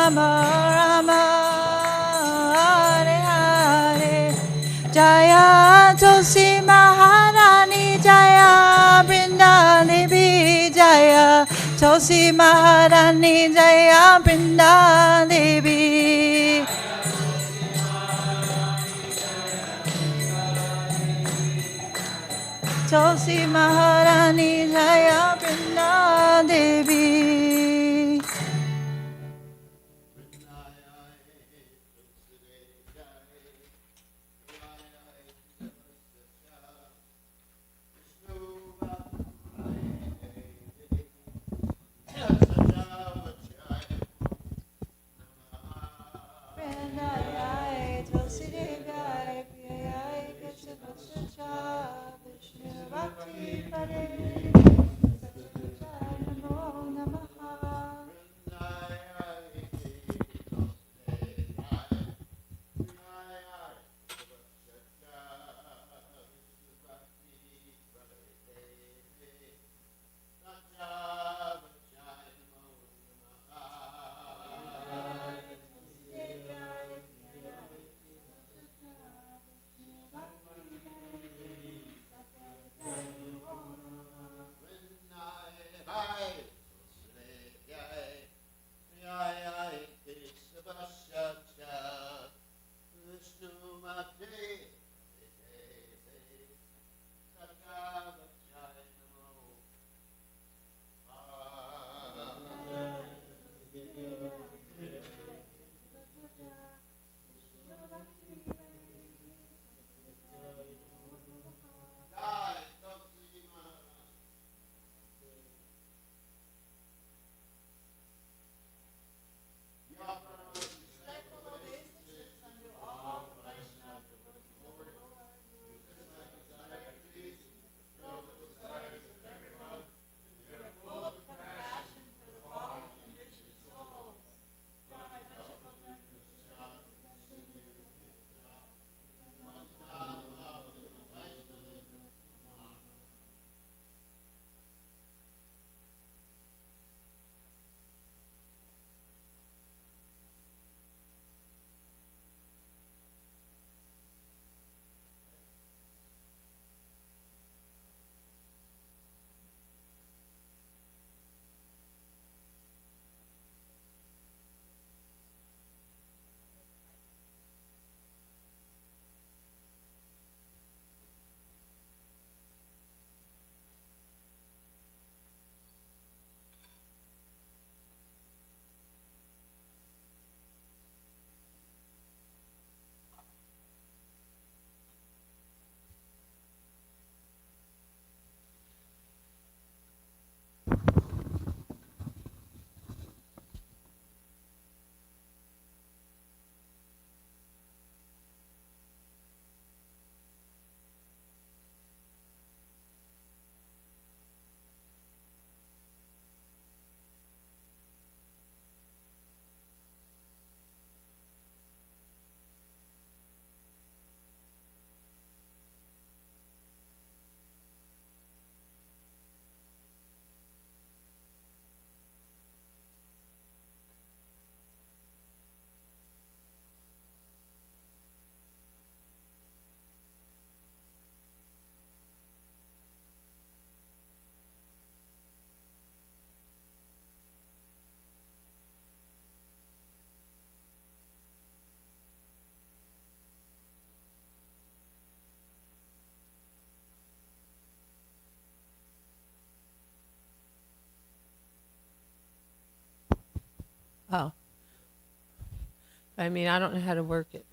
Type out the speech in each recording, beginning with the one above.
Rama Rama Hare Hare Jaya Tulsi Maharani Jaya Brinda Devi Jaya Tulsi Maharani Jaya Brinda Devi Tulsi Maharani Jaya Brinda Devi Oh, I mean, I don't know how to work it.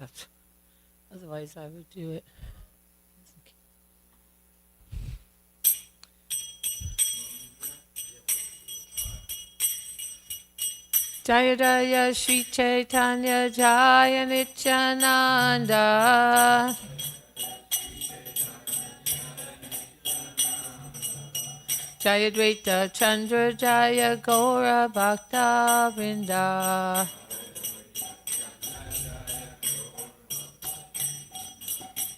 Otherwise, I would do it. Jaya Jaya Shri Chaitanya Jaya Nityananda Jaya Dvaita Chandra Jaya Gaura Bhakta Vrinda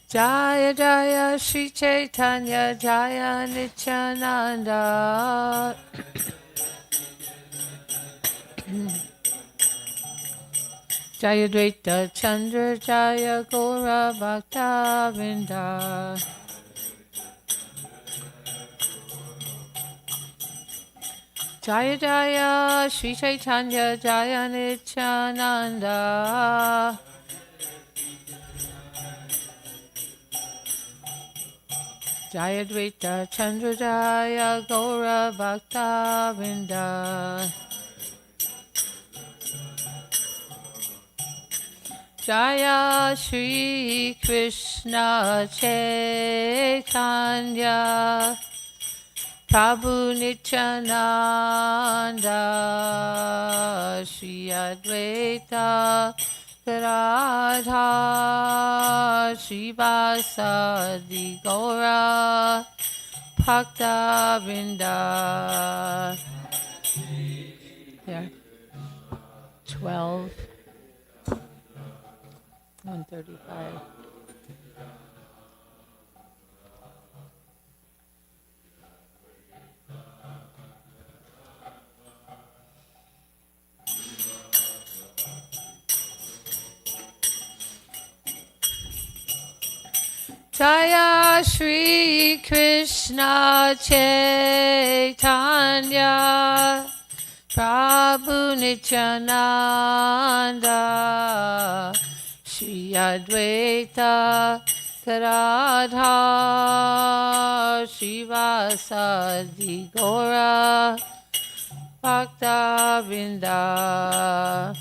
Jaya Jaya Shri Chaitanya Jaya Nityananda Jaya Dvaita Chandra Jaya Gaura Bhakta Vrinda. Jaya Jaya Shri Chaitanya Jaya Nityananda. Jaya Dvaita Chandra Jaya Gaura Bhakta Vrinda. Jaya Shri Krishna Chaitanya Prabhu Nityananda Shri Advaita Radha Shri Vasadi Gaura Bhakta Vrinda. Yeah. 12, 135. Jaya Shri Krishna Chaitanya Prabhu Nityananda Shri Advaita Gadadhar Shri Vasadi Gaura Bhakta Vrinda.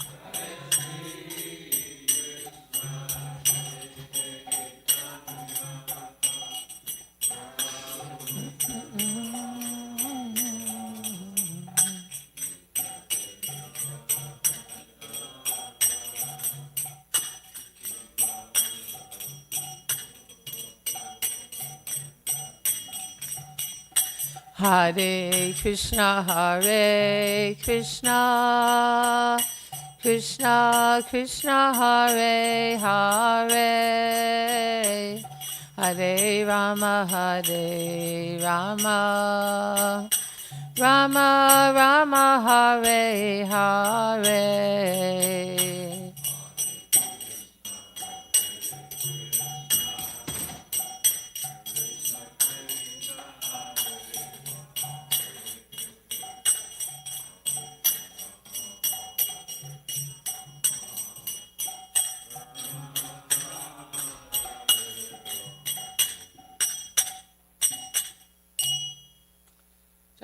Hare Krishna, Hare Krishna, Krishna Krishna, Hare Hare, Hare Rama, Hare Rama, Rama Rama, Hare Hare.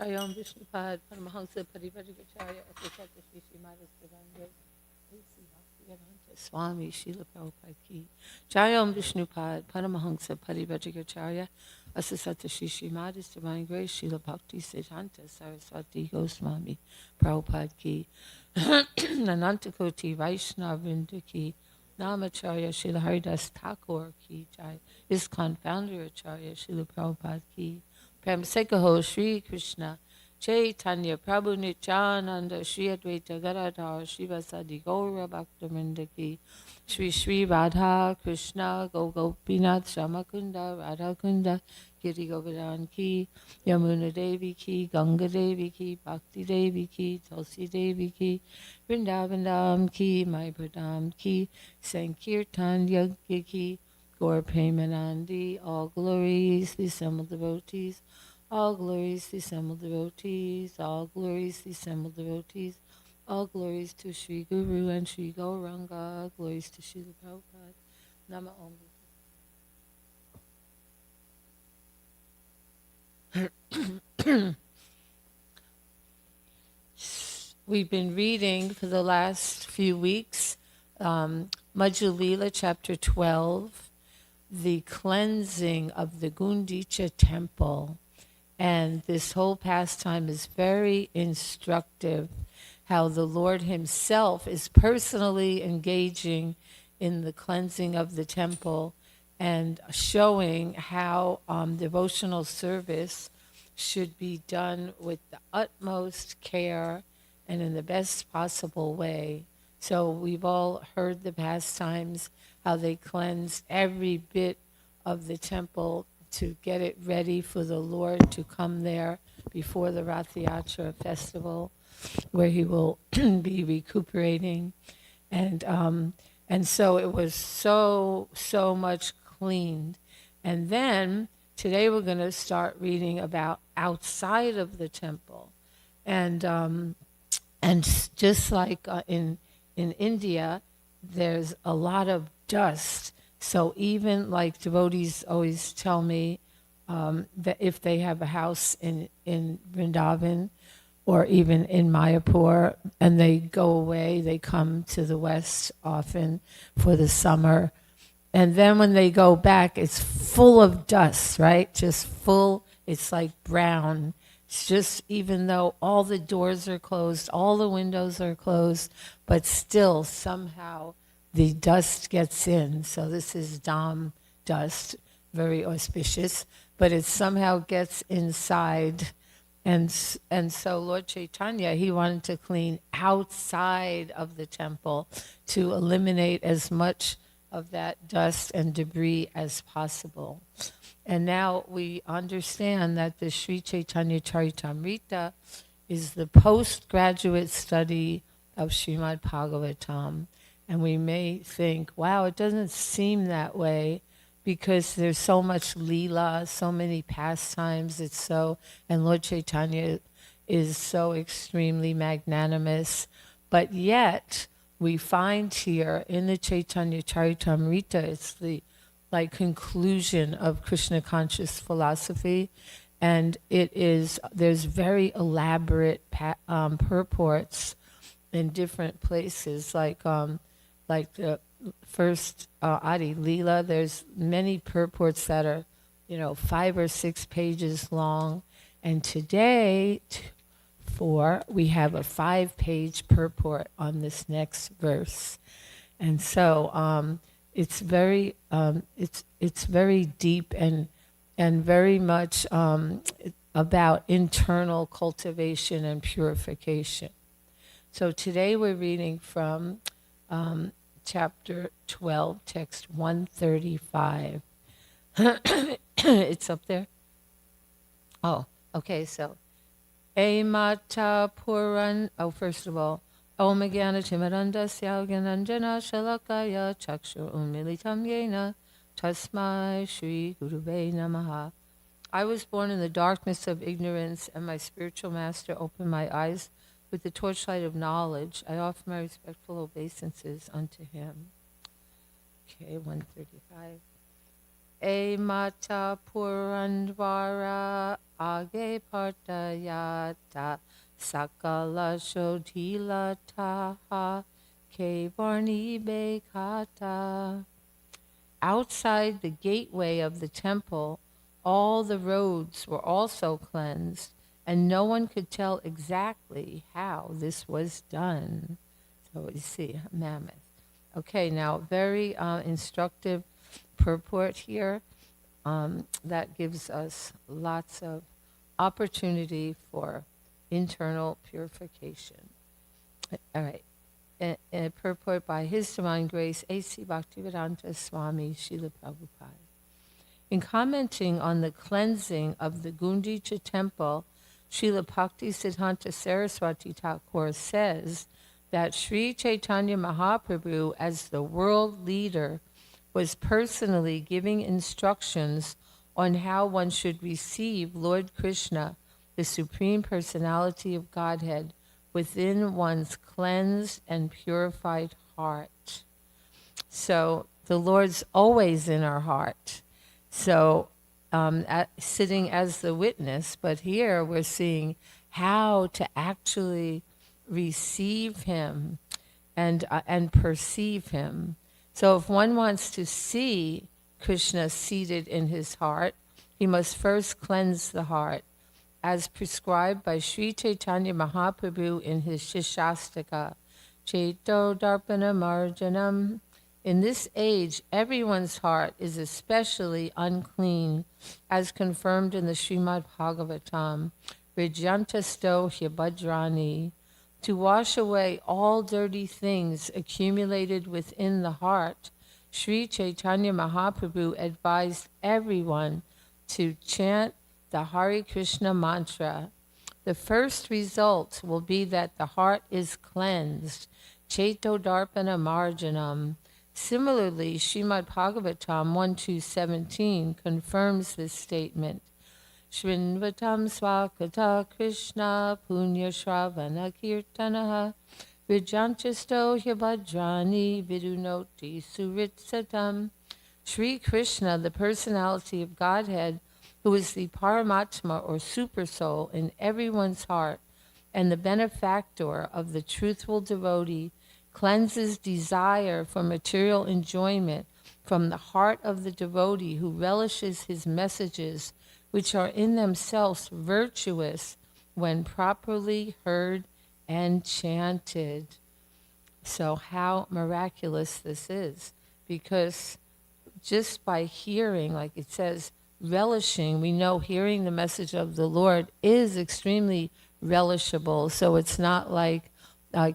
Jayam Vishnupad Paramahansa Parivarikacharya Asasata Shri Srimadas Devangre A.C. Bhaktivedanta Swami Srila Prabhupada Ki. Jayam Vishnupad Paramahansa Parivarikacharya Asasata Shri Srimadas Devangre Srila Bhakti Siddhanta Saraswati Goswami Prabhupada Ki. Anantakoti Vaishnava Vrinda Ki. Namacharya Srila Haridas Thakur Ki Jai. ISKCON Founder Acharya Srila Prabhupada Ki. Prem Sekaho Shri Krishna Chaitanya Prabhu Nityananda Shri Advaita Gadadhar Shri Vasadi Gaura Bhaktivinoda Ki. Shri Shri Radha Krishna Gopinath Shamakunda Radha Kunda Giri Govardhan Ki. Yamuna Devi Ki, Ganga Devi Ki, Bhakti Devi Ki, Tulsi Devi Ki, Vrindavandam Ki, Mayapradam Ki, Sankirtan Yagya Ki, Gaur Premanandi. All glories, the assembled devotees. All glories, the assembled devotees. All glories, the assembled devotees. All glories to Sri Guru and Sri Gauranga. Glories to Srila Prabhupada. Nama Om. We've been reading for the last few weeks Madhya Lila chapter 12, the cleansing of the Gundicha temple. And this whole pastime is very instructive, how the Lord himself is personally engaging in the cleansing of the temple and showing how devotional service should be done with the utmost care and in the best possible way. So we've all heard the pastimes, how they cleanse every bit of the temple to get it ready for the Lord to come there before the Rath Yatra festival, where he will be recuperating. And so it was so much cleaned. And then today we're going to start reading about outside of the temple, and just like in India, there's a lot of dust. So even like devotees always tell me that if they have a house in Vrindavan or even in Mayapur and they go away, they come to the West often for the summer. And then when they go back, it's full of dust, right? Just full, it's like brown. It's just, even though all the doors are closed, all the windows are closed, but still somehow the dust gets in. So this is Dham dust, very auspicious, but it somehow gets inside. And so Lord Chaitanya, he wanted to clean outside of the temple to eliminate as much of that dust and debris as possible. And now we understand that the Sri Chaitanya Charitamrita is the postgraduate study of Srimad Bhagavatam. And we may think, wow, it doesn't seem that way because there's so much Leela, so many pastimes. And Lord Chaitanya is so extremely magnanimous. But yet, we find here in the Chaitanya Charitamrita, it's the conclusion of Krishna conscious philosophy, and there's very elaborate purports in different places, like the first Adi Leela. There's many purports that are 5 or 6 pages long, and today we have a 5-page purport on this next verse. And so it's very deep and very much about internal cultivation and purification. So today we're reading from chapter 12, text 135. It's up there? Oh, okay, so Emata Puran, first of all, Om Jnana Timarandasya Gyananjana Shalakaya Chakshur Umilitam Yena Tasmai Shri Gurave Namaha. I was born in the darkness of ignorance, and my spiritual master opened my eyes with the torchlight of knowledge. I offer my respectful obeisances unto him. Okay, 135. Emata Purandvara Age Partayata Sakala Shodhilataha Kevarni Bekata. Outside the gateway of the temple, all the roads were also cleansed, and no one could tell exactly how this was done. So you see, mammoth. Okay, now very instructive purport here that gives us lots of opportunity for internal purification. All right. A purport by His Divine Grace, A.C. Bhaktivedanta Swami Srila Prabhupada. In commenting on the cleansing of the Gundicha temple, Srila Bhakti Siddhanta Saraswati Thakur says that Sri Chaitanya Mahaprabhu, as the world leader, was personally giving instructions on how one should receive Lord Krishna, the Supreme Personality of Godhead, within one's cleansed and purified heart. So the Lord's always in our heart. So sitting as the witness, but here we're seeing how to actually receive him and perceive him. So if one wants to see Krishna seated in his heart, he must first cleanse the heart, as prescribed by Sri Chaitanya Mahaprabhu in his Shishastaka, Chaito Darpana Marjanam. In this age, everyone's heart is especially unclean, as confirmed in the Srimad Bhagavatam, Vijyantasto Hyabhadrani. To wash away all dirty things accumulated within the heart, Sri Chaitanya Mahaprabhu advised everyone to chant the Hare Krishna mantra. The first result will be that the heart is cleansed, Cheto Darpana Marjanam. Similarly, Srimad Bhagavatam 1.2.17 confirms this statement. Shrinvatam Swakata Krishna Punya Shravana Kirtanaha Vijanchasto Hyabhadrani Vidunoti Suritsatam. Sri Krishna, the personality of Godhead, who is the Paramatma or Super Soul in everyone's heart, and the benefactor of the truthful devotee, cleanses desire for material enjoyment from the heart of the devotee who relishes his messages, which are in themselves virtuous when properly heard and chanted. So how miraculous this is, because just by hearing, like it says, relishing, we know hearing the message of the Lord is extremely relishable. So it's not like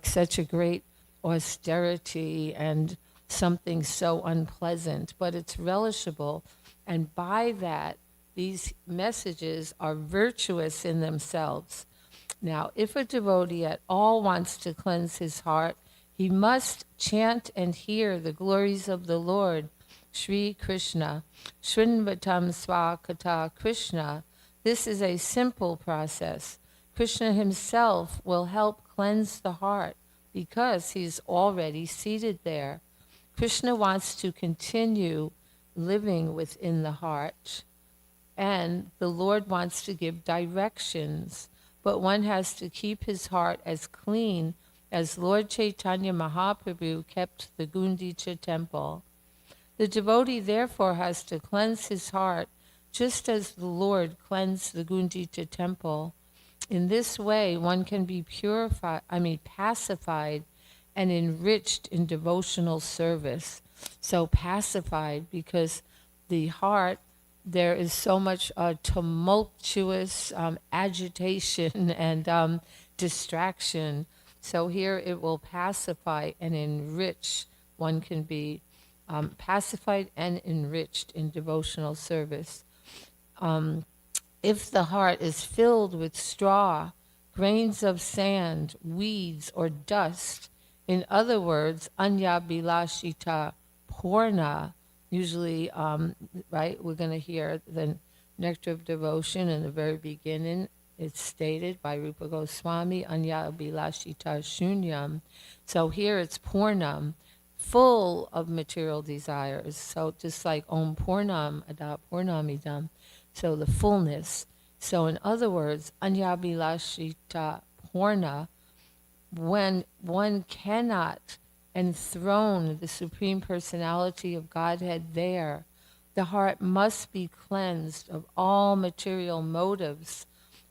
such a great austerity and something so unpleasant, but it's relishable. And by that, these messages are virtuous in themselves. Now, if a devotee at all wants to cleanse his heart, he must chant and hear the glories of the Lord, Sri Krishna. Shrinvatam Swakata Krishna. This is a simple process. Krishna himself will help cleanse the heart because he's already seated there. Krishna wants to continue living within the heart, and the Lord wants to give directions, but one has to keep his heart as clean as Lord Chaitanya Mahaprabhu kept the Gundicha temple. The devotee therefore has to cleanse his heart just as the Lord cleansed the Gundicha temple. In this way, one can be pacified and enriched in devotional service. So pacified because the heart, there is so much tumultuous agitation and distraction. So here it will pacify and enrich. One can be pacified and enriched in devotional service. If the heart is filled with straw, grains of sand, weeds, or dust, in other words, anya bilashita porna, usually, right, we're going to hear the Nectar of Devotion in the very beginning. It's stated by Rupa Goswami, anya bilashita shunyam. So here it's pornam, full of material desires. So just like Om Purnam Ada Purnamidam, so the fullness. So in other words, anya bilashita porna, when one cannot enthrone the Supreme Personality of Godhead there, the heart must be cleansed of all material motives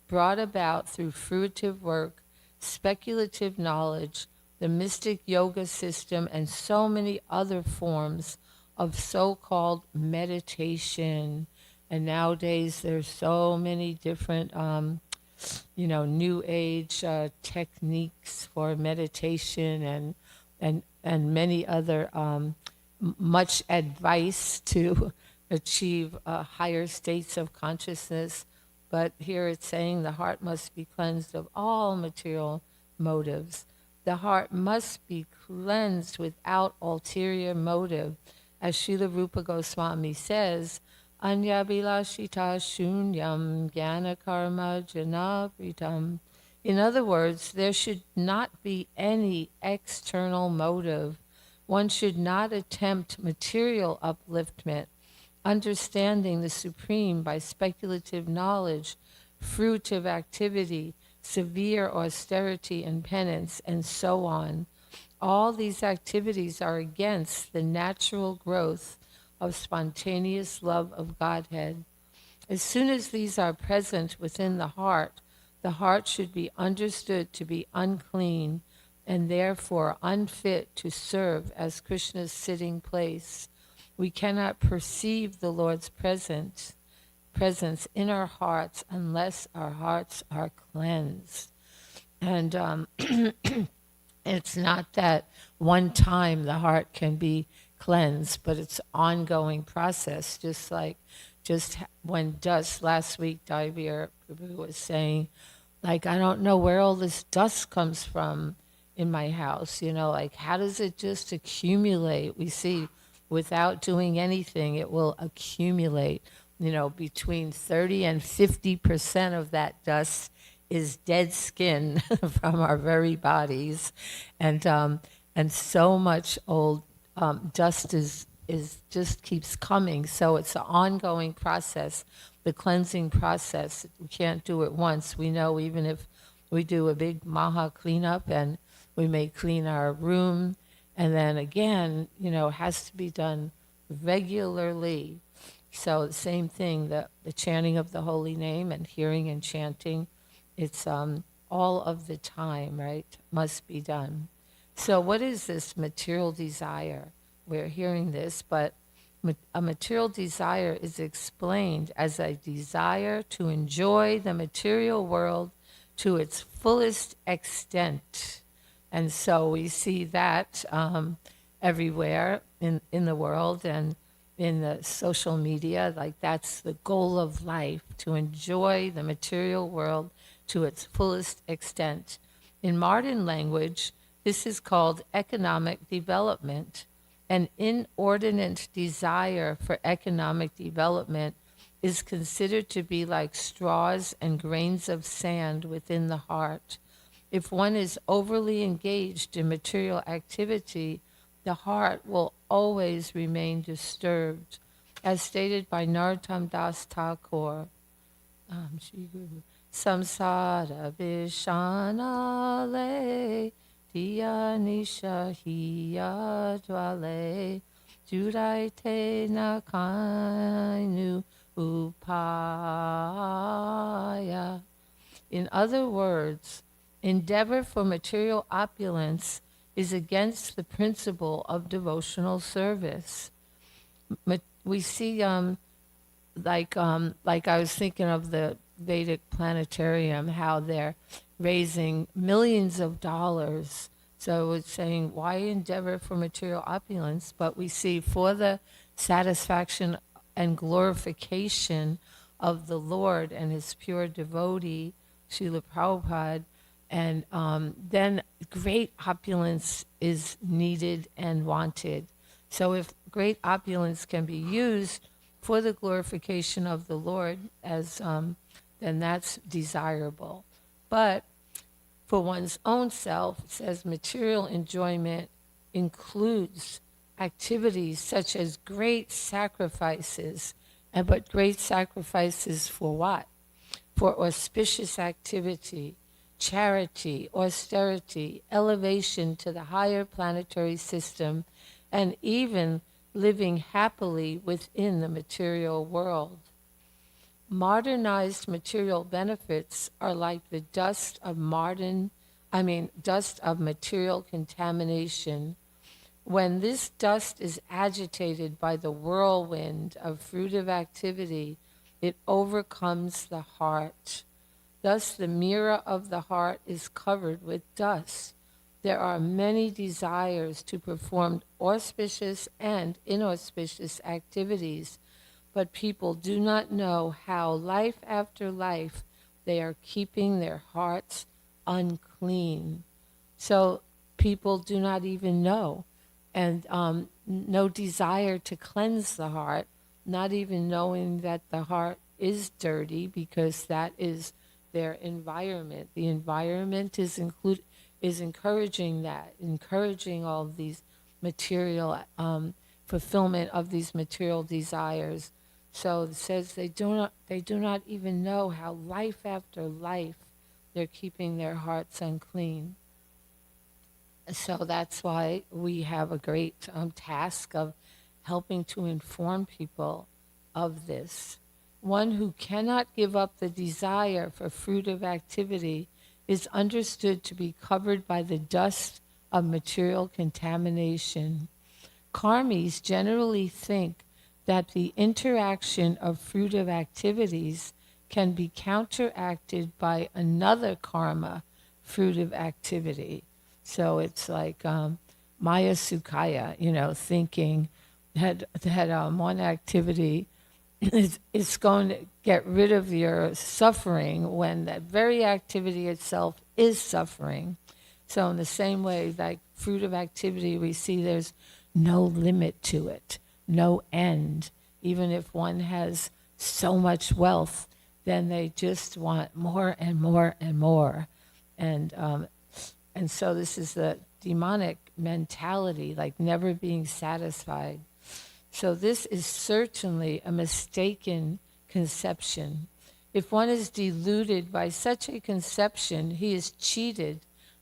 brought about through fruitive work, speculative knowledge, the mystic yoga system, and so many other forms of so-called meditation. And nowadays there's so many different new age techniques for meditation and many other much advice to achieve higher states of consciousness. But here it's saying the heart must be cleansed of all material motives. The heart must be cleansed without ulterior motive. As Srila Rupa Goswami says, anya bilashita shunyam jnana karma janavritam. In other words, there should not be any external motive. One should not attempt material upliftment, understanding the Supreme by speculative knowledge, fruitive activity, severe austerity and penance, and so on. All these activities are against the natural growth of spontaneous love of Godhead. As soon as these are present within the heart should be understood to be unclean and therefore unfit to serve as Krishna's sitting place. We cannot perceive the Lord's presence in our hearts unless our hearts are cleansed. And it's not that one time the heart can be cleansed, but it's an ongoing process. Just when dust, last week Divya Prabhu was saying, like, I don't know where all this dust comes from. in my house, like how does it just accumulate? We see without doing anything, it will accumulate. Between 30 and 50% of that dust is dead skin from our very bodies, and so much old dust is just keeps coming. So it's an ongoing process, the cleansing process. We can't do it once. We know even if we do a big maha cleanup and we may clean our room, and then again, it has to be done regularly. So the same thing, the chanting of the holy name and hearing and chanting, it's all of the time, right? Must be done. So what is this material desire? We're hearing this, but a material desire is explained as a desire to enjoy the material world to its fullest extent. And so we see that everywhere in the world and in the social media, like that's the goal of life, to enjoy the material world to its fullest extent. In modern language, this is called economic development. An inordinate desire for economic development is considered to be like straws and grains of sand within the heart. If one is overly engaged in material activity, the heart will always remain disturbed. As stated by Narottam Das Thakur, Shri Guru, Samsara Vishanale Diya Nisha Hiya Dwale Juraite Nakainu Upaya. In other words, endeavor for material opulence is against the principle of devotional service. We see, like I was thinking of the Vedic planetarium, how they're raising millions of dollars. So it's saying, why endeavor for material opulence? But we see for the satisfaction and glorification of the Lord and his pure devotee, Srila Prabhupada, and then great opulence is needed and wanted. So if great opulence can be used for the glorification of the Lord, then that's desirable. But for one's own self, it says material enjoyment includes activities such as great sacrifices. But great sacrifices for what? For auspicious activity, charity, austerity, elevation to the higher planetary system, and even living happily within the material world. Modernized material benefits are like the dust of material contamination. When this dust is agitated by the whirlwind of fruitive activity, it overcomes the heart. Thus, the mirror of the heart is covered with dust. There are many desires to perform auspicious and inauspicious activities, but people do not know how life after life they are keeping their hearts unclean. So people do not even know, and no desire to cleanse the heart, not even knowing that the heart is dirty because that is their environment. The environment is encouraging that, encouraging all of these material fulfillment of these material desires. So it says they do not even know how life after life they're keeping their hearts unclean. So that's why we have a great task of helping to inform people of this. One who cannot give up the desire for fruitive activity is understood to be covered by the dust of material contamination. Karmis generally think that the interaction of fruitive activities can be counteracted by another karma, fruitive activity. So it's like Maya Sukhaya, thinking that one activity is going to get rid of your suffering when that very activity itself is suffering. So in the same way, like fruit of activity, we see there's no limit to it, no end. Even if one has so much wealth, then they just want more and more and more. And and so this is the demonic mentality, like never being satisfied. So this is certainly a mistaken conception. If one is deluded by such a conception, he is cheated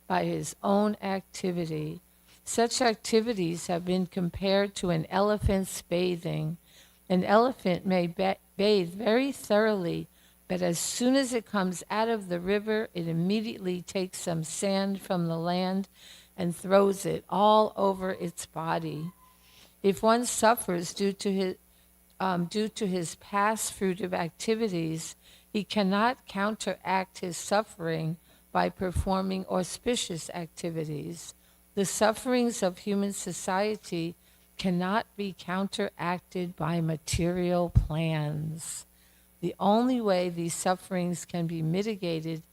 by his own activity. Such activities have been compared to an elephant's bathing. An elephant may bathe very thoroughly, but as soon as it comes out of the river, it immediately takes some sand from the land and throws it all over its body. If one suffers due to his past fruitive activities, he cannot counteract his suffering by performing auspicious activities. The sufferings of human society cannot be counteracted by material plans. The only way these sufferings can be mitigated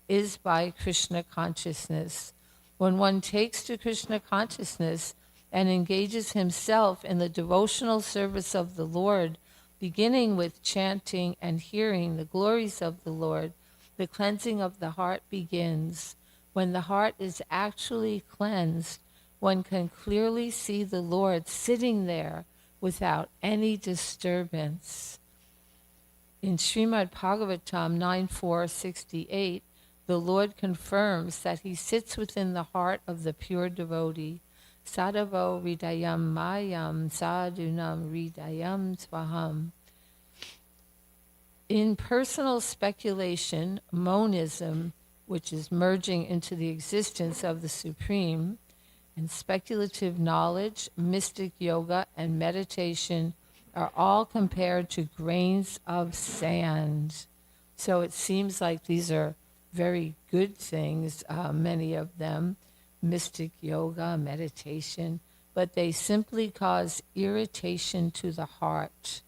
is by Krishna consciousness. When one takes to Krishna consciousness and engages himself in the devotional service of the Lord, beginning with chanting and hearing the glories of the Lord, the cleansing of the heart begins. When the heart is actually cleansed, one can clearly see the Lord sitting there without any disturbance. In Srimad Bhagavatam 9.4.68, the Lord confirms that he sits within the heart of the pure devotee. Sadhavo hridayam mayam sadhunam hridayam svaham. In personal speculation, monism, which is merging into the existence of the Supreme, and speculative knowledge, mystic yoga, and meditation are all compared to grains of sand. So it seems like these are very good things, many of them, mystic yoga, meditation, but they simply cause irritation to the heart.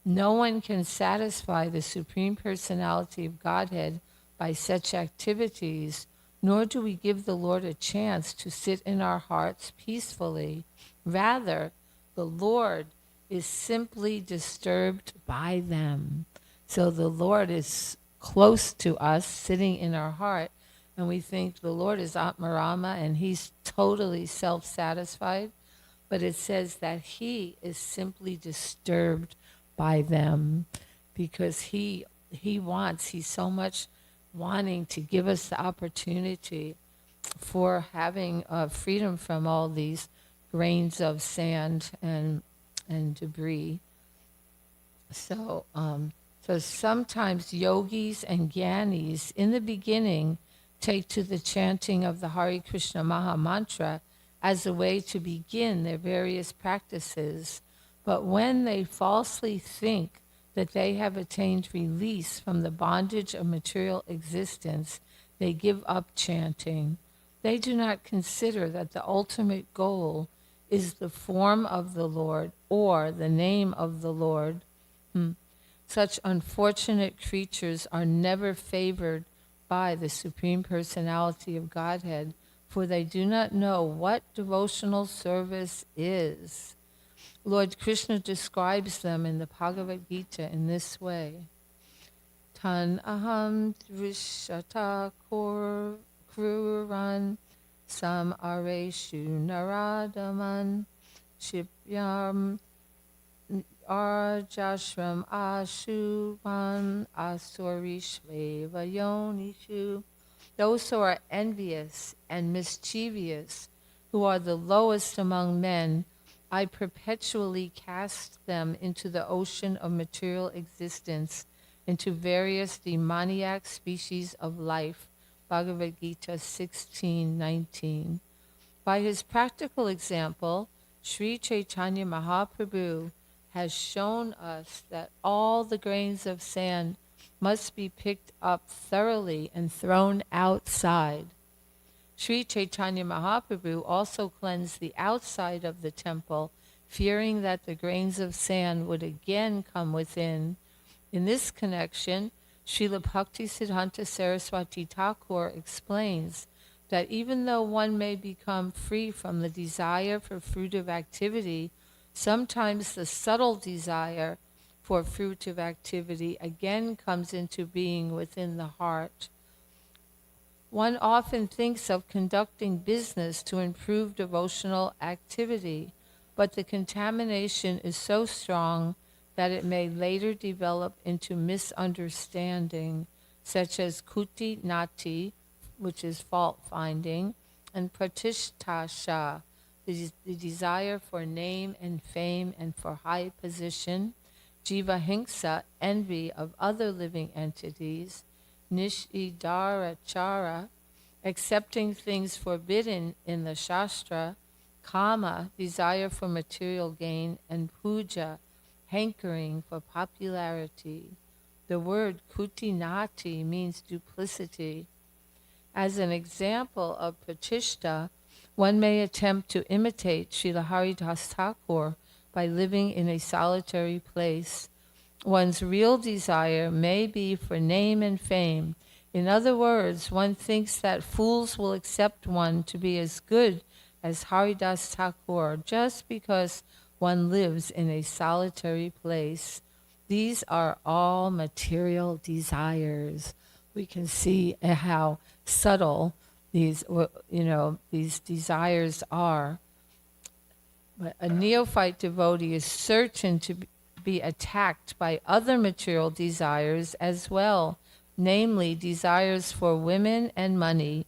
No one can satisfy the Supreme Personality of Godhead by such activities, nor do we give the Lord a chance to sit in our hearts peacefully. Rather, the Lord is simply disturbed by them. So the Lord is close to us, sitting in our heart, and we think the Lord is Atmarama and he's totally self-satisfied, but it says that he is simply disturbed by them because he's so much wanting to give us the opportunity for having freedom from all these grains of sand and debris. So sometimes yogis and gyanis in the beginning take to the chanting of the Hare Krishna Maha Mantra as a way to begin their various practices. But when they falsely think that they have attained release from the bondage of material existence, they give up chanting. They do not consider that the ultimate goal is the form of the Lord or the name of the Lord. Such unfortunate creatures are never favored by the Supreme Personality of Godhead, for they do not know what devotional service is. Lord Krishna describes them in the Bhagavad Gita in this way. Tan aham drishata kruran sam areshu naradaman shipyam arjashram ashuvan asurishveva yonishu. Those who are envious and mischievous, who are the lowest among men, I perpetually cast them into the ocean of material existence, into various demoniac species of life. Bhagavad Gita 16:19. By his practical example, Sri Chaitanya Mahaprabhu has shown us that all the grains of sand must be picked up thoroughly and thrown outside. Sri Chaitanya Mahaprabhu also cleansed the outside of the temple, fearing that the grains of sand would again come within. In this connection, Srila Bhakti Siddhanta Saraswati Thakur explains, that even though one may become free from the desire for fruitive activity, sometimes the subtle desire for fruitive activity again comes into being within the heart. One often thinks of conducting business to improve devotional activity, but the contamination is so strong that it may later develop into misunderstanding, such as kuti nati, which is fault finding, and pratishtasha, the desire for name and fame and for high position, jiva hingsa, envy of other living entities, nishidarachara, accepting things forbidden in the Shastra, kama, desire for material gain, and puja, hankering for popularity. The word kutinati means duplicity. As an example of pratishta, one may attempt to imitate Srila Haridas Thakur by living in a solitary place. One's real desire may be for name and fame. In other words, one thinks that fools will accept one to be as good as Haridas Thakur just because one lives in a solitary place. These are all material desires. We can see how subtle these desires are. But a neophyte devotee is certain to be attacked by other material desires as well, namely desires for women and money.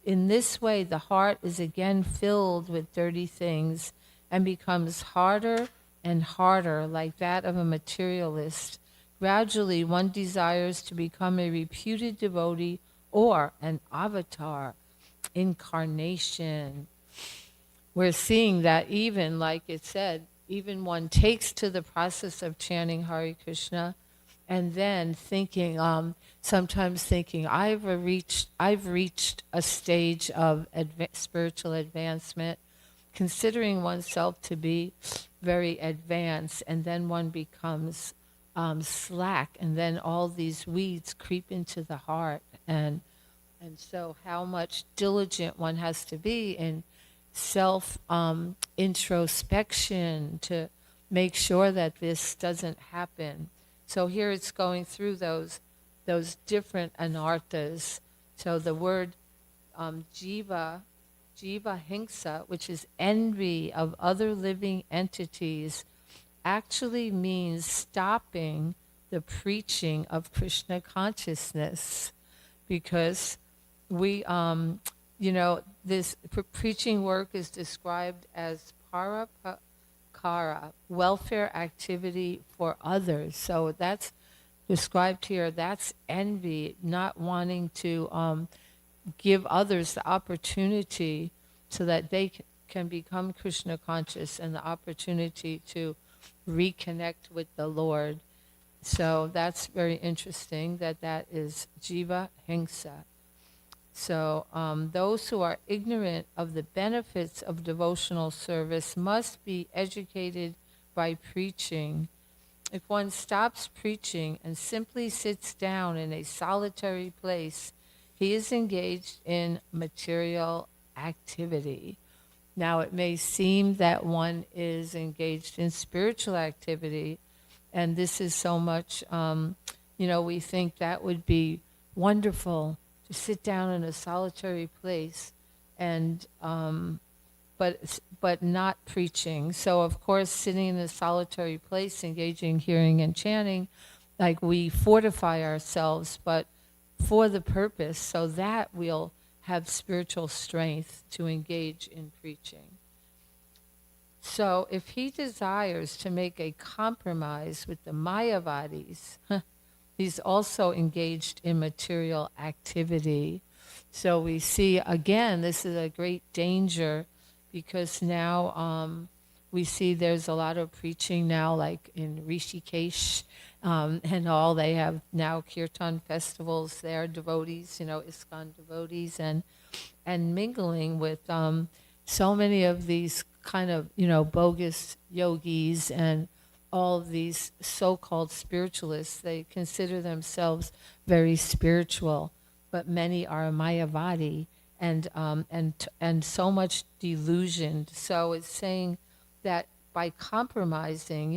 In this way, the heart is again filled with dirty things and becomes harder and harder, like that of a materialist. Gradually, one desires to become a reputed devotee or an avatar, incarnation. We're seeing that even, like it said, even one takes to the process of chanting Hare Krishna and then thinking, sometimes thinking, I've reached a stage of spiritual advancement, considering oneself to be very advanced, and then one becomes slack, and then all these weeds creep into the heart, and so how much diligent one has to be in self introspection to make sure that this doesn't happen. So here it's going through those different anarthas. So the word jiva hingsa, which is envy of other living entities, actually means stopping the preaching of Krishna consciousness, because we, this preaching work is described as paropakara, welfare activity for others. So that's described here. That's envy, not wanting to give others the opportunity so that they can become Krishna conscious and the opportunity to reconnect with the Lord. So that's very interesting that is jiva hingsa. So those who are ignorant of the benefits of devotional service must be educated by preaching. If one stops preaching and simply sits down in a solitary place, he is engaged in material activity. Now, it may seem that one is engaged in spiritual activity, and this is so much, we think that would be wonderful to sit down in a solitary place, and but not preaching. So, of course, sitting in a solitary place, engaging, hearing, and chanting, like we fortify ourselves, but for the purpose so that we'll have spiritual strength to engage in preaching. So if he desires to make a compromise with the Mayavadis, he's also engaged in material activity. So we see, again, this is a great danger, because now we see there's a lot of preaching now, like in Rishikesh and all. They have now kirtan festivals there, devotees, ISKCON devotees, and mingling with so many of these kind of, bogus yogis and all of these so-called spiritualists. They consider themselves very spiritual, but many are Mayavadi, and so much delusion. So it's saying that by compromising,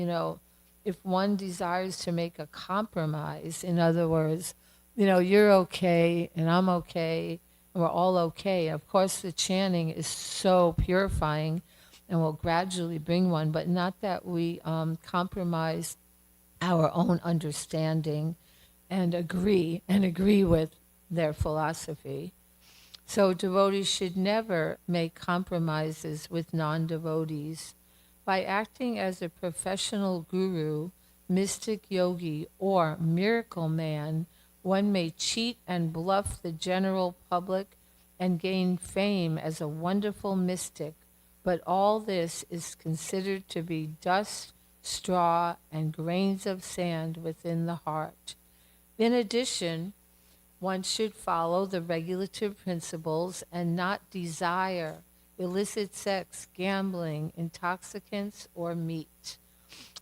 if one desires to make a compromise, in other words, you're okay and I'm okay and we're all okay. Of course, the chanting is so purifying and will gradually bring one, but not that we compromise our own understanding and agree with their philosophy. So devotees should never make compromises with non-devotees. By acting as a professional guru, mystic yogi, or miracle man, one may cheat and bluff the general public and gain fame as a wonderful mystic, but all this is considered to be dust, straw, and grains of sand within the heart. In addition, one should follow the regulative principles and not desire illicit sex, gambling, intoxicants, or meat.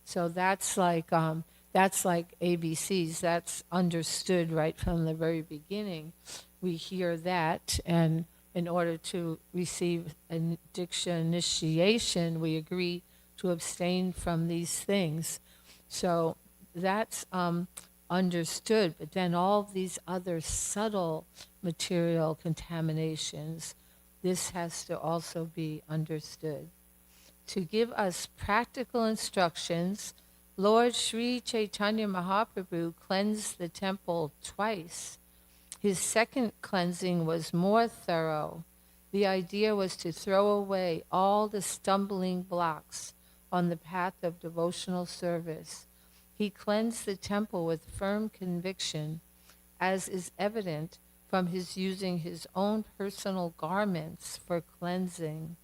So that's like ABCs. That's understood right from the very beginning. We hear that, and in order to receive an Diksha initiation, we agree to abstain from these things. So that's understood, but then all these other subtle material contaminations, this has to also be understood. To give us practical instructions, Lord Sri Chaitanya Mahaprabhu cleansed the temple twice. His second cleansing was more thorough. The idea was to throw away all the stumbling blocks on the path of devotional service. He cleansed the temple with firm conviction, as is evident from his using his own personal garments for cleansing.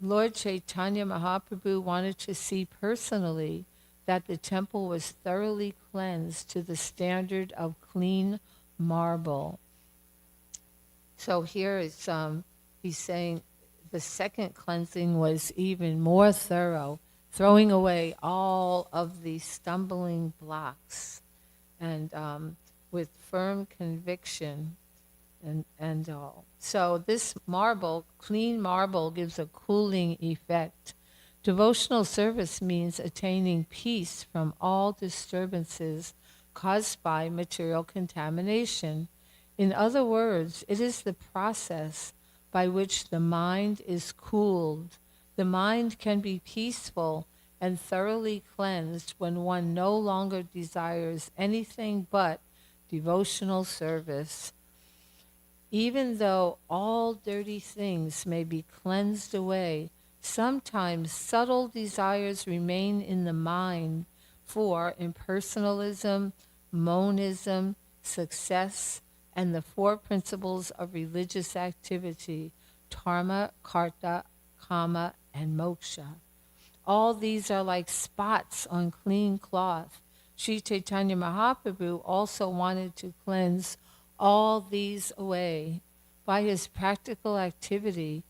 Lord Chaitanya Mahaprabhu wanted to see personally that the temple was thoroughly cleansed to the standard of clean marble. So here is he's saying the second cleansing was even more thorough, throwing away all of the stumbling blocks and with firm conviction and all. So this marble, clean marble, gives a cooling effect. Devotional service means attaining peace from all disturbances caused by material contamination. In other words, it is the process by which the mind is cooled. The mind can be peaceful and thoroughly cleansed when one no longer desires anything but devotional service. Even though all dirty things may be cleansed away, sometimes subtle desires remain in the mind for impersonalism, monism, success, and the four principles of religious activity, dharma, karta, kama, and moksha. All these are like spots on clean cloth. Sri Chaitanya Mahaprabhu also wanted to cleanse all these away. By his practical activity,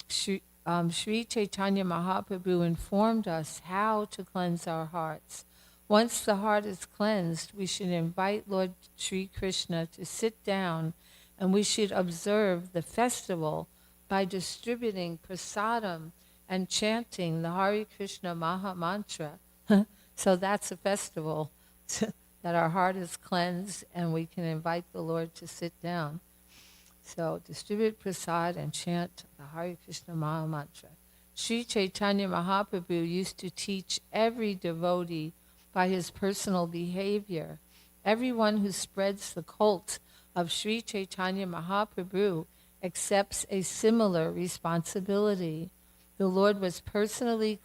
Sri Chaitanya Mahaprabhu informed us how to cleanse our hearts. Once the heart is cleansed, we should invite Lord Sri Krishna to sit down, and we should observe the festival by distributing prasadam and chanting the Hare Krishna Maha Mantra. So that's a festival, that our heart is cleansed and we can invite the Lord to sit down. So distribute prasad and chant the Hare Krishna Maha Mantra. Sri Chaitanya Mahaprabhu used to teach every devotee by his personal behavior. Everyone who spreads the cult of Sri Chaitanya Mahaprabhu accepts a similar responsibility. The Lord was personally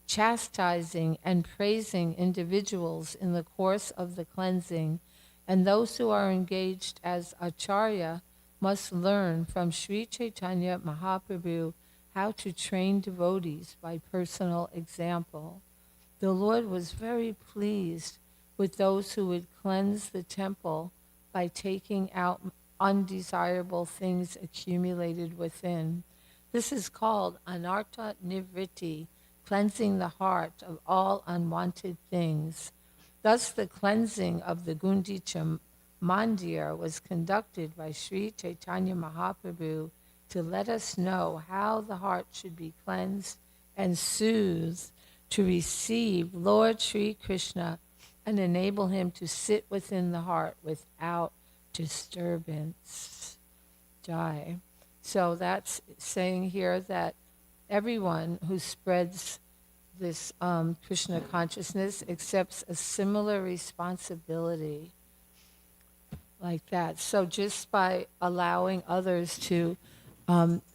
chastising and praising individuals in the course of the cleansing, and those who are engaged as acharya must learn from Sri Chaitanya Mahaprabhu how to train devotees by personal example. The Lord was very pleased with those who would cleanse the temple by taking out undesirable things accumulated within. This is called anartha nivritti, cleansing the heart of all unwanted things. Thus the cleansing of the Gundicha Mandir was conducted by Sri Chaitanya Mahaprabhu to let us know how the heart should be cleansed and soothed to receive Lord Sri Krishna and enable him to sit within the heart without disturbance. Jai. So that's saying here that everyone who spreads this Krishna consciousness accepts a similar responsibility like that. So just by allowing others to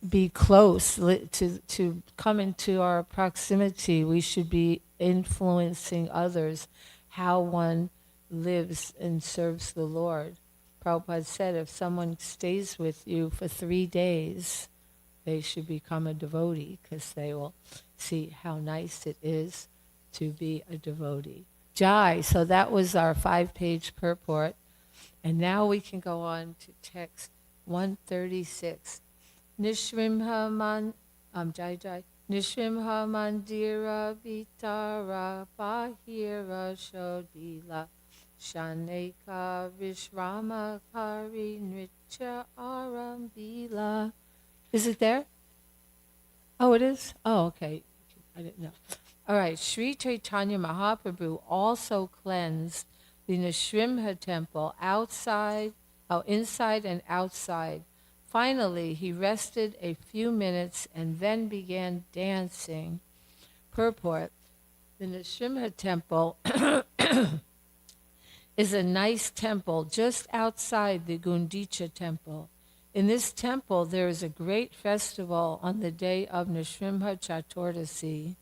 be close, to come into our proximity, we should be influencing others how one lives and serves the Lord. Prabhupada said if someone stays with you for 3 days, they should become a devotee because they will see how nice it is to be a devotee. Jai, so that was our 5-page purport. And now we can go on to text 136. Nishrimha Nishrimha Mandira Vitara Bahira Shodila Shaneka Vishrama Kari Nritya Arambila. Is it there? Oh, it is? Oh, okay. I didn't know. All right. Sri Chaitanya Mahaprabhu also cleansed the Nrsimha temple inside and outside. Finally, he rested a few minutes and then began dancing. Purport. The Nrsimha temple is a nice temple just outside the Gundicha temple. In this temple, there is a great festival on the day of Nrsimha Chaturdasi.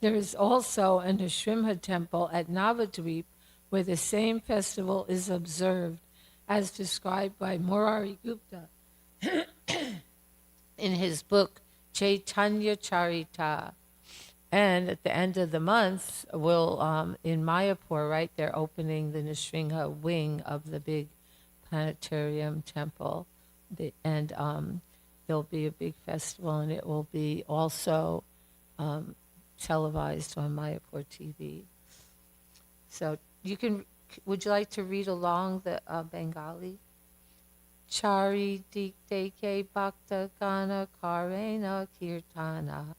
There is also a Nrsimha temple at Navadvip where the same festival is observed, as described by Murari Gupta in his book Chaitanya Charita. And at the end of the month, we'll, in Mayapur, right, they're opening the Nrsimha wing of the big planetarium temple. And there'll be a big festival, and it will be also televised on Mayapur TV. So you can, would you like to read along the Bengali? Chari dikdeke bhakta gana karena kirtana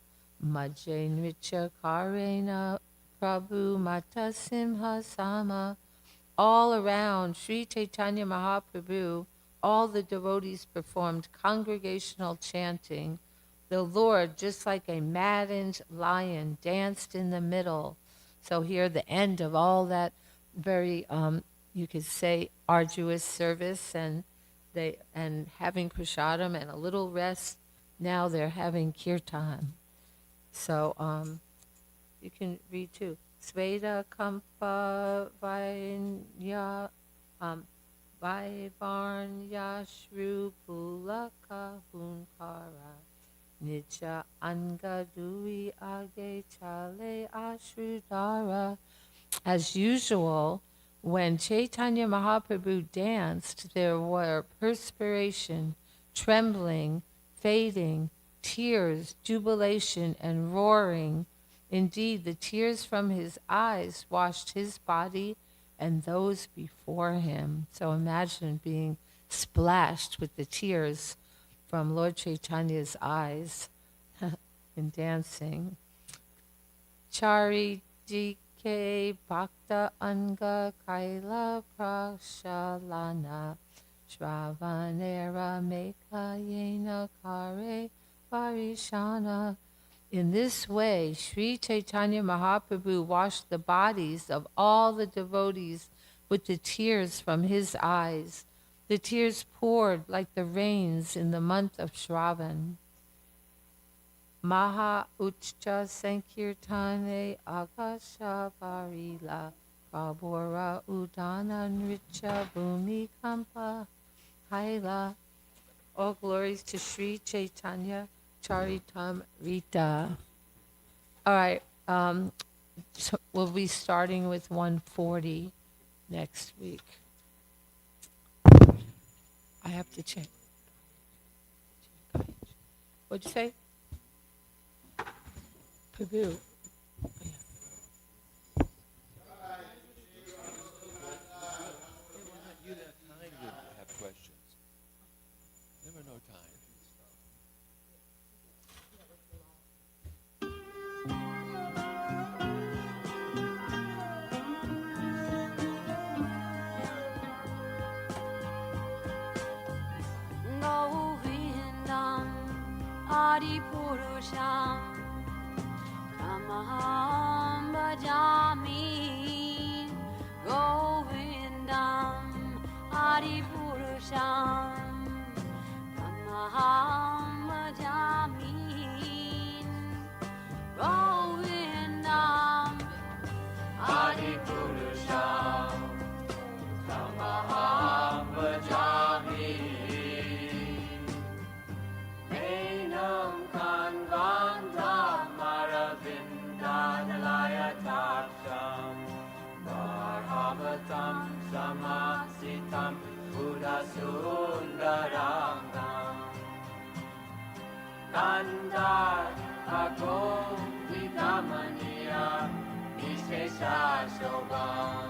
Majje nritya karena prabhu mata simha sama. All around Sri Chaitanya Mahaprabhu, all the devotees performed congregational chanting. The Lord, just like a maddened lion, danced in the middle. So here, the end of all that very, you could say, arduous service and having prasadam and a little rest. Now they're having kirtan. So you can read too. Sveda kampa vainya vaivarnya shru pulaka hunkara nitya anga dui age chale ashrudara. As usual, when Chaitanya Mahaprabhu danced, there were perspiration, trembling, fading, tears, jubilation, and roaring. Indeed, the tears from his eyes washed his body and those before him. So imagine being splashed with the tears from Lord Chaitanya's eyes in dancing. Chari dike bhakta anga kaila prashalana shravanera mekayena kare varishana. In this way, Sri Chaitanya Mahaprabhu washed the bodies of all the devotees with the tears from his eyes. The tears poured like the rains in the month of Shravan. Maha Uchcha Sankirtane Akasha Varila Prabhura Udana Nritya Bhumi Kampa Haila. All glories to Sri Chaitanya Charitam Rita. All right, so we'll be starting with 140 next week. I have to check. What'd you say? Prabhu. Oh, yeah. Purusham Tamaham Bhajami Govindam Hari Purusham Tamaham Bhajami Govindam Hari Purusham Tamaham Bhajami Enam Kanvantam Aravindanalaya Taksham Varhavatam Samasitam Buddhasundarangam Kandar Agom Vidamaniya Nishesha Shobham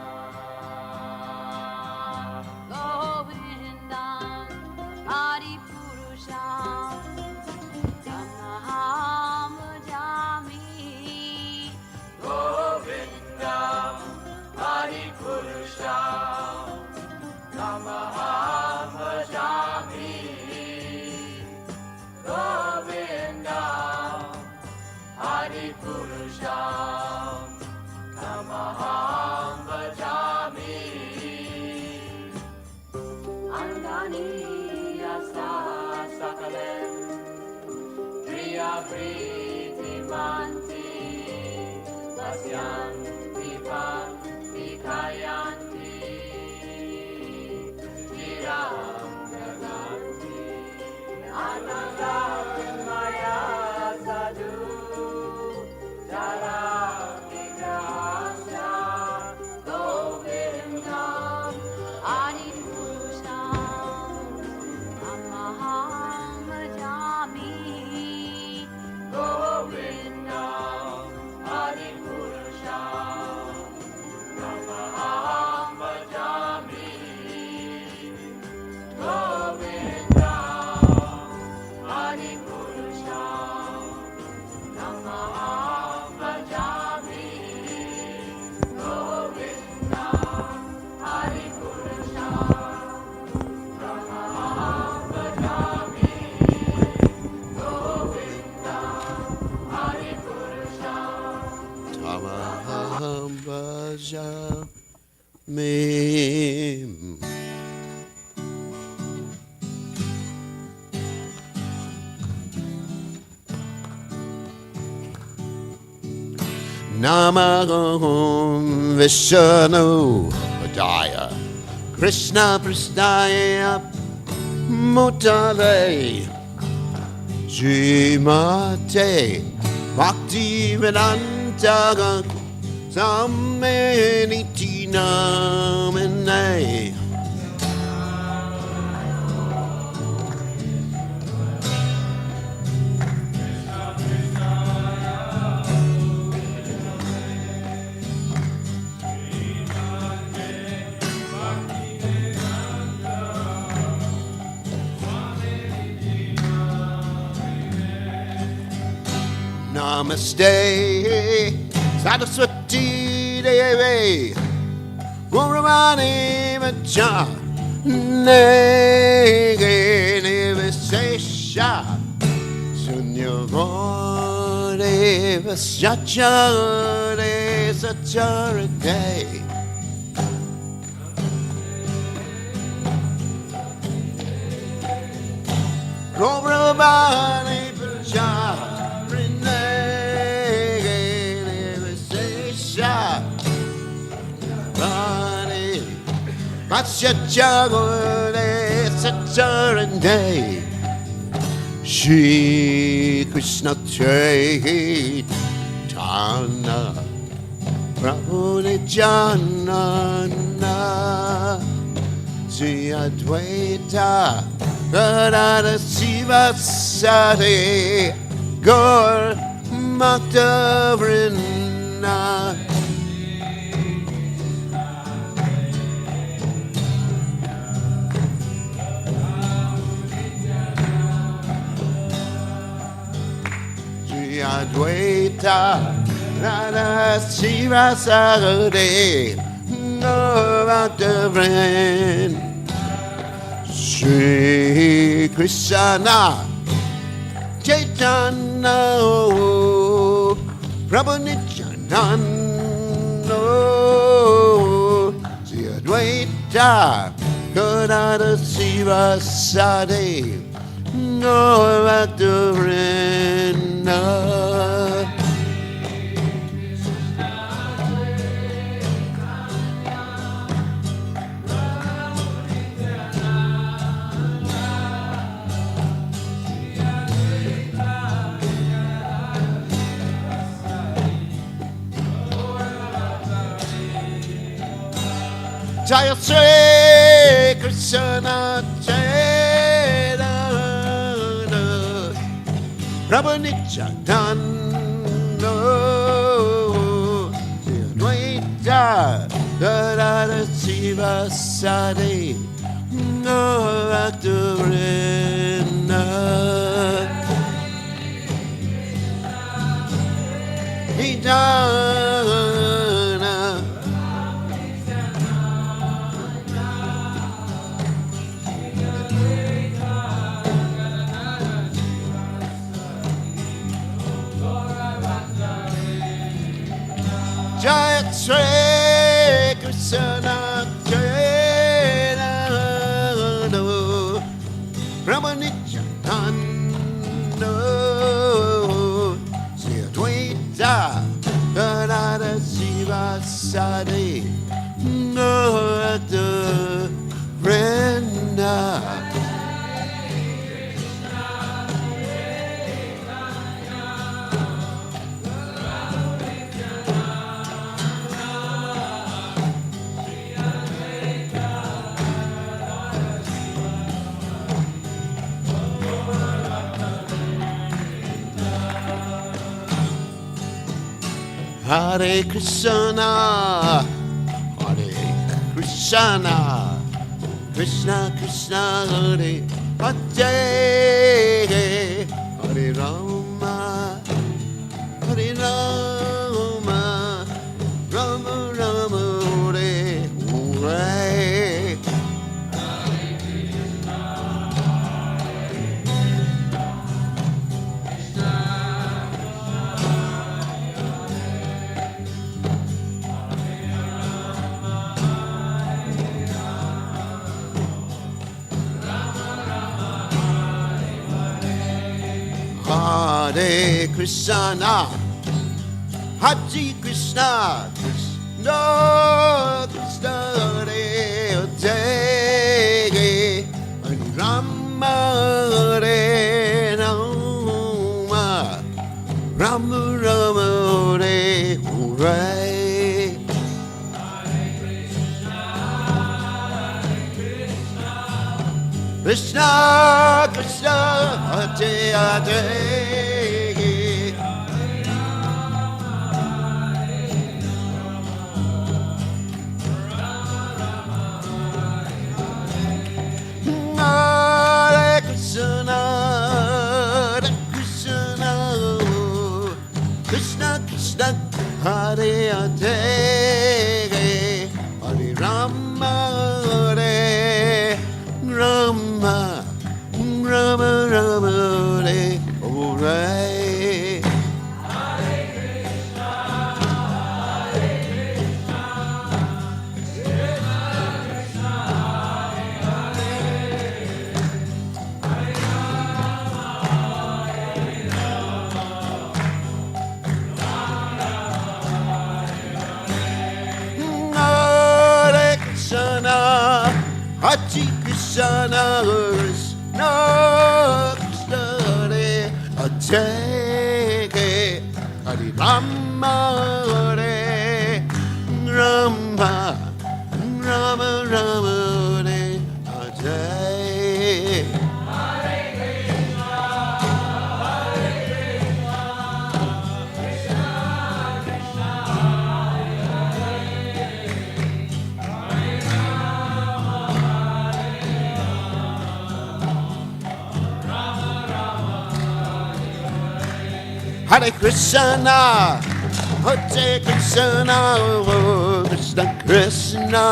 Govindam Adi Purusham Tamaham Bhajami Govindam Adi Purusham Tamaham Bhajami Govindam Adi Purusham Tamaham Bhajami Andani Yasa Sakalem Priya Priti Manti Vasyam Vipan Vikayanti Viram Gaganti Ananda Maya Sadhu Jala Vigrasya Govindam Adi Purusham Tamaham Bhajami Govindam Adi Purusham Tamaham Bhajami Govindam Adi Purusham Tamaham Bhajami Govindam Adi Purusham Tamaham Bhajami Govindam Adi Purusham Tamaham Bhajami. Namaham Vishnu Padaya Krishna Prasthaya Mutale Srimate Bhaktivedanta Sammaniti Namane Namaste Saraswati Devi Gauravani Vacha Negani Visesha Sunyavani Vasyachare Sacharate Gauravani Vacha Vasyachagore Saturday Shri Krishna Chaitanya Prabhu Nityananda Sri Advaita Radha Sivasati Gaur Bhakta Vrinda Advaita Radha Sivasati Gaur Bhakta Vrinda Shri Krishna Chaitanya, Prabhu Nityananda, Sri Advaita Gadadhara Sivasadi, Gaurabhakta Vrinda. Jaya Sri Krishna Chaitanya Prabhu Nityananda Sri Advaita Gadadhara Sivasadi Gaurabhakta Vrinda. Jaya Sri Krishna Chaitanya Prabhu Nityananda Sri Advaita Gadadhara Sivasadi Gaurabhakta Vrinda. Hare Krishna, Hare Krishna, Krishna Krishna Hare Hare, Hare Rama, Hare Rama, Rama Rama Hare Hare. Hare Krishna, Hare Krishna, Krishna Krishna Hare Hare, Hare Rama, Hare Rama, Rama Rama Hare Hare. Krishna Krishna Hare Hare, Hare Krishna, Hare Krishna, Krishna Krishna Hare Hare, Hare Rama, Hare Rama, Rama Rama Hare Hare. Hare Krishna, Hare Krishna, Krishna Krishna Hare Hare, Hare Rama, Hare Rama, Rama Rama Hare Hare. Hare Krishna, Hare Krishna, Krishna Krishna,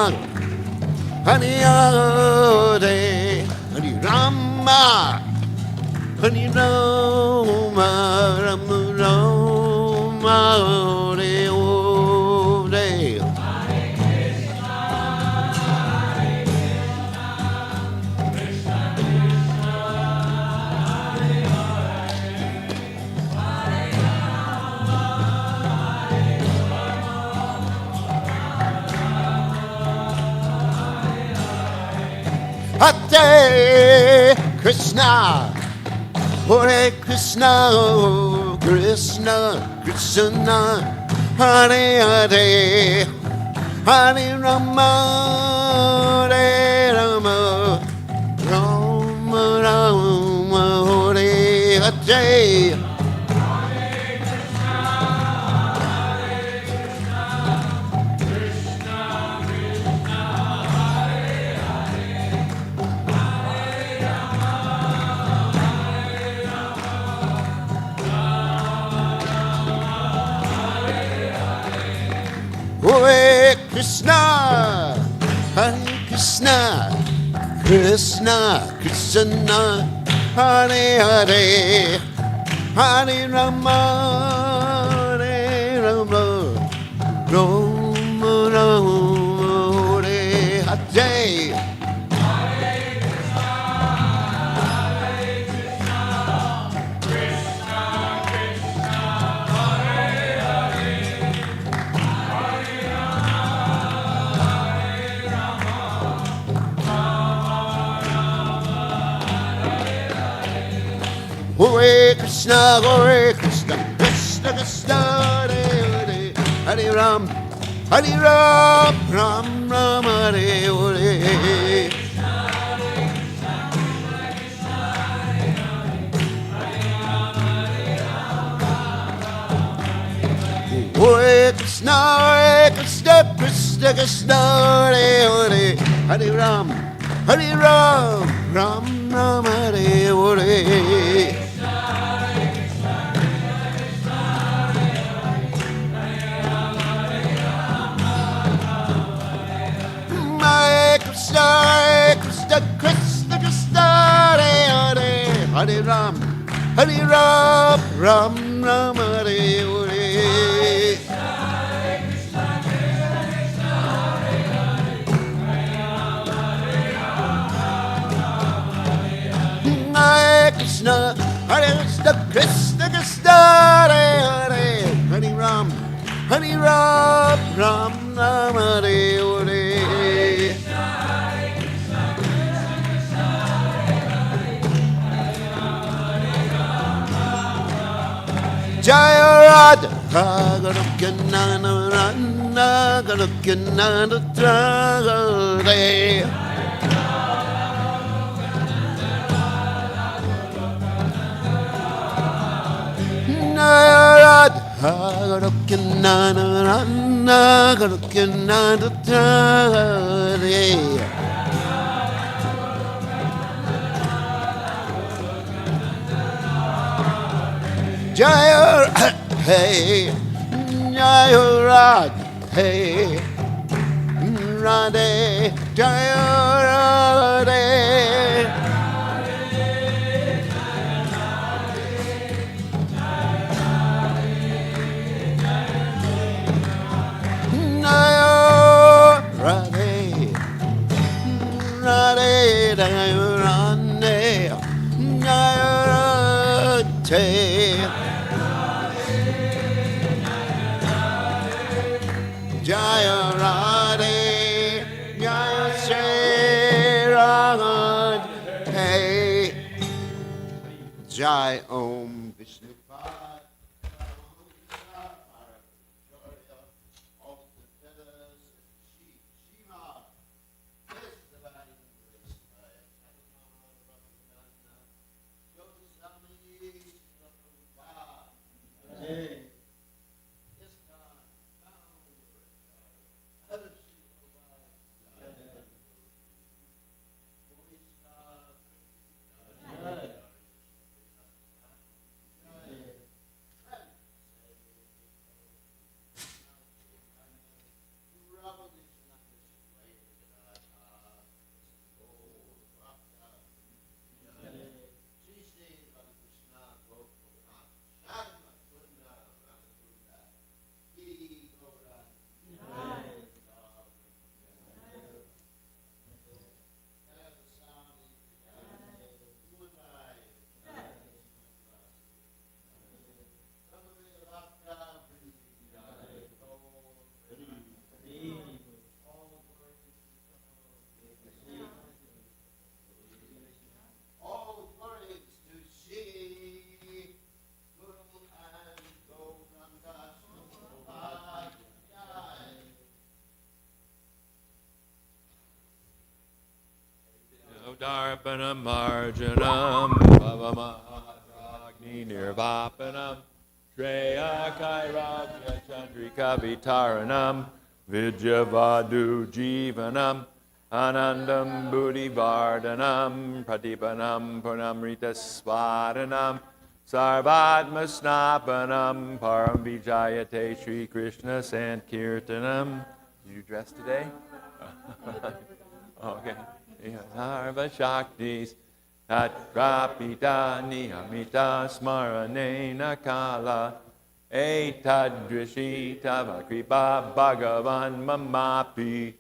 Hare Hare, Hare Rama, Hari Rama, Rama Rama, Hare Hare. Hare Krishna, Hare Krishna, Krishna Krishna, Hare Hare, Hare Rama, Hare Rama, Rama Rama, Hare Hare. Hare Krishna, Hare Krishna, Krishna Krishna, Hare Hare, Hare Rama, Hare Rama, Rama Rama, Hare Hare. Hare Krishna, Hare Krishna, Krishna Krishna, Hare Hare, Hare Ram, Hare Ram, Ram Ram, Hare Hare. Hare Krishna, Krishna Krishna, Hare Hare, Hare Ram, Ram Ram, Hare Hare. Hare Krishna, Krishna Krishna, Hare Hare, Hare Ram, Ram Ram, Hare Hare. Hare Krishna, Krishna Krishna, Hare Hare, Hare Ram, Ram Ram, Hare Hare. Jaya Radha, Goloka Nana Rana, Goloka Nana Tragare. Radha, Goloka Nana Rana, Goloka Nana Tragare. Jaya, hey, Jaya Radha, hey, Radhe, Jaya Radhe. Jaya Radhe, Jaya Shri Radhe, Jai Om Vishnu. Arpanam Marjanam Bhavamahadragni Nirvapanam Shreya Kairavya Chandrika Vitaranam Vidyavadu Jivanam Anandam Buddhi Vardhanam Pratipanam Purnamrita Swadanam Sarvatma Snapanam Param Vijayate Sri Krishna Sankirtanam. Did you dress today? Okay. Sarva Shaktis Tatrapita Niyamita Smaranena Kala Etadrishi Tava Kripa Bhagavan Mamapi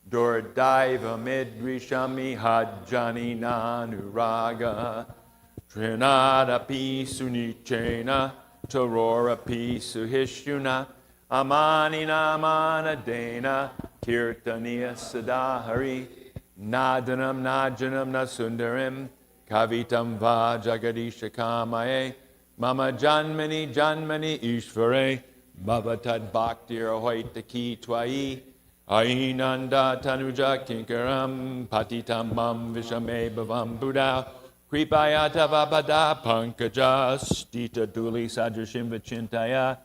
Durdaiva Midrishami Hajjani Nanuraga Trinadapi Sunichena Tarorapi Suhishuna Amani Namana Dena Kirtaniya Sadahari Nadanam Najanam Nasundarim Kavitam Va Jagadisha Kamaye Mama Janmani Janmani Ishvare Bhavatad Bhaktir Hoitaki Twai Ainanda Tanuja Kinkaram Patitam Mam Vishame Bhavam Buddha Kripayata Vapada Pankaja Stita Duli Sadrashim Vichintaya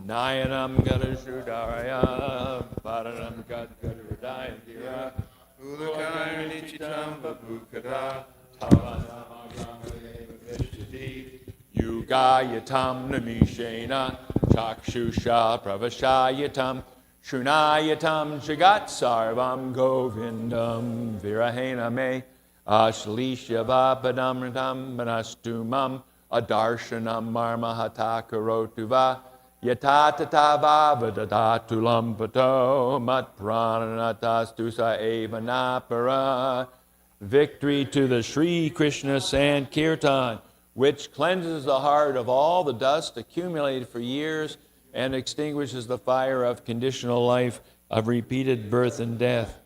Nayanam Gadashudaraya Paranam Gadgadurudayandira Ulakayani Chitam Vabhukada Tavanamagamade Vishti Yugayatam Namishena Chakshusha Pravashayatam Shunayatam Jagat Sarvam Govindam Virahena Me Ashlisha Vapadamritam Manastumam Adarshanam Marmahata Karotuva Yatatata Vavadatulam Pato Mat Pranatastusa Evanapara. Victory to the Sri Krishna Sankirtan, which cleanses the heart of all the dust accumulated for years and extinguishes the fire of conditional life of repeated birth and death.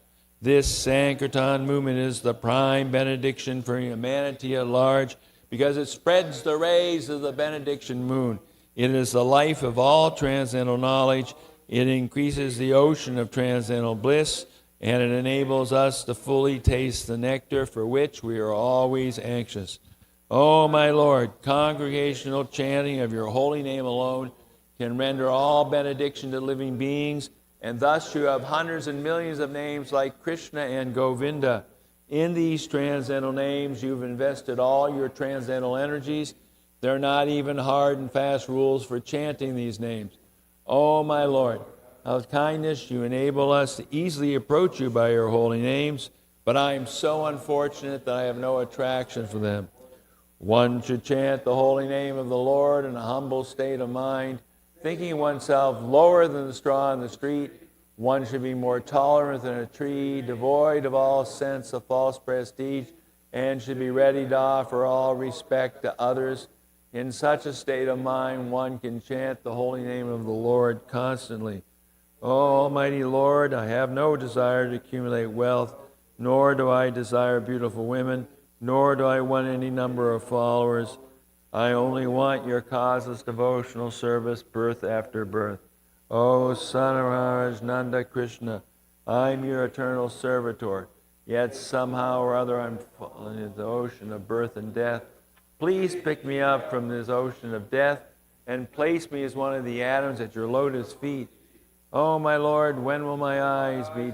This Sankirtan movement is the prime benediction for humanity at large because it spreads the rays of the benediction moon. It is the life of all transcendental knowledge. It increases the ocean of transcendental bliss, and it enables us to fully taste the nectar for which we are always anxious. Oh, my Lord, congregational chanting of your holy name alone can render all benediction to living beings, and thus you have hundreds and millions of names like Krishna and Govinda. In these transcendental names, you've invested all your transcendental energies. There are not even hard and fast rules for chanting these names. Oh, my Lord, out of kindness you enable us to easily approach you by your holy names, but I am so unfortunate that I have no attraction for them. One should chant the holy name of the Lord in a humble state of mind, thinking oneself lower than the straw in the street. One should be more tolerant than a tree, devoid of all sense of false prestige, and should be ready to offer all respect to others. In such a state of mind, one can chant the holy name of the Lord constantly. Oh, Almighty Lord, I have no desire to accumulate wealth, nor do I desire beautiful women, nor do I want any number of followers. I only want your causeless devotional service, birth after birth. O Son of Maharaj Nanda Krishna, I'm your eternal servitor, yet somehow or other I'm fallen into the ocean of birth and death. Please pick me up from this ocean of death and place me as one of the atoms at your lotus feet. Oh, my Lord, when will my eyes be